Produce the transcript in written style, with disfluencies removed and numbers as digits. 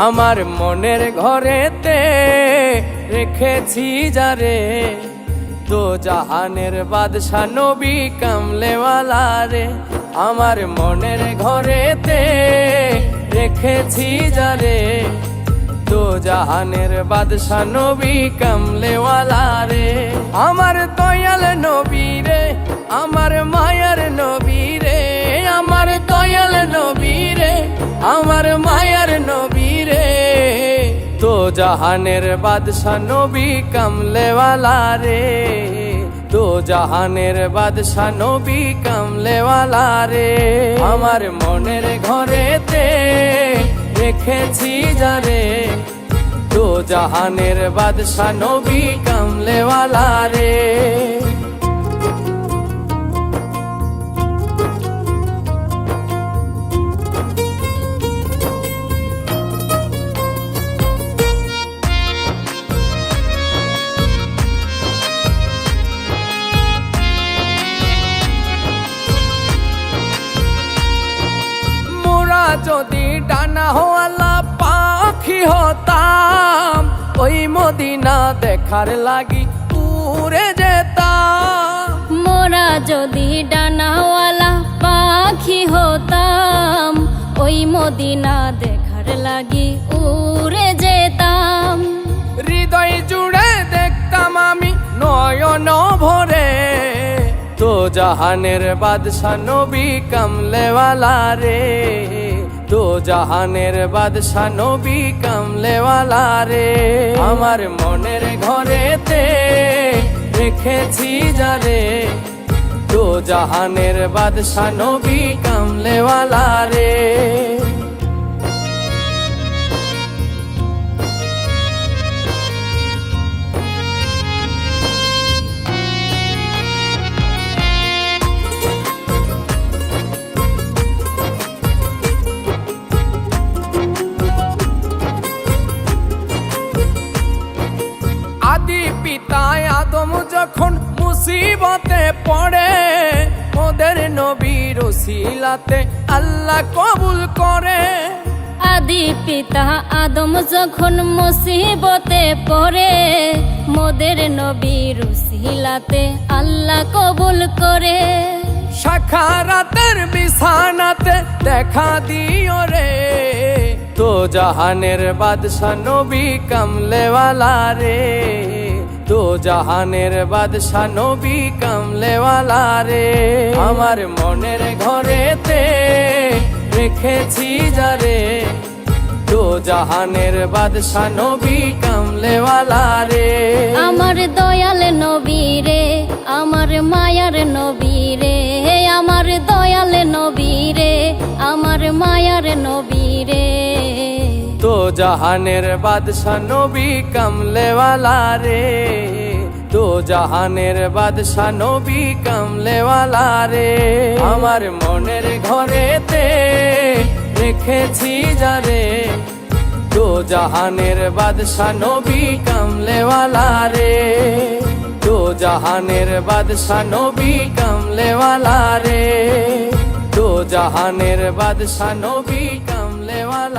আমার মনের ঘরেতে রেখেছি যারে, তো জাহানের বাদশা নবী কামলেওয়ালা রে। আমার মনের ঘরেতে রেখেছি যারে, তো জাহানের বাদশা নবী কামলেওয়ালা রে। আমার দয়াল নবী রে, আমার মায়ার নবী রে, আমার দয়াল নবী রে, আমার মায়ার নবী রে। তো জাহানের বাদশা নবী কামলেওয়ালা রে, তো জাহানের বাদশা নবী কামলেওয়ালা রে। আমার মনের ঘরেতে রেখেছি যারে, তো জাহানের বাদশা নবী কামলেওয়ালা রে। যদি ডানা হওয়ালা পাখি হতাম, ওই মদিনা দেখার লাগি উড়ে যেতাম। মোরা যদি ডানাওয়ালা পাখি হতাম, ওই মদিনা দেখার লাগি উড়ে যেতাম। হৃদয় জুড়ে দেখতাম আমি নয়ন ভরে, তো জাহানের বাদশা নবী কামলেওয়ালা রে, তো জাহানের বাদশা নবী কামলেওয়ালা রে। আমার মনের ঘরেতে রেখেছি যারে, তো জাহানের বাদশা নবী কামলেওয়ালা রে। আদি পিতা আদম যখন মুসিবতে পড়ে, ওদের নবীর ওসিলাতে আল্লাহ কবুল করে। আদি পিতা আদম যখন মুসিবতে পড়ে, মোদের নবীর উসিলাতে আল্লাহ কবুল করে। সাখারাতের বিছানাতে দেখা দিও রে, তো জাহানের বাদশা নবী কামলেওয়ালা রে, তো জাহানের বাদশা নবী কামলেওয়ালা রে। আমার মনের ঘরেতে রেখেছি যারে, তো জাহানের বাদশা নবী কামলেওয়ালা রে। আমার দয়াল নবী রে, আমার মায়ার নবী রে, আমার দয়াল নবী রে, আমার মায়ার নবী রে। তো জাহানের বাদশা নবী কামলেওয়ালা রে, তো জাহানের বাদশা নবী কামলেওয়ালা রে। আমার মনের ঘরেতে রেখেছি যারে, তো জাহানের বাদশা নবী কামলেওয়ালা রে, তো জাহানের বাদশা নবী কামলেওয়ালা রে, তো জাহানের বাদশা নবী কামলেওয়ালা।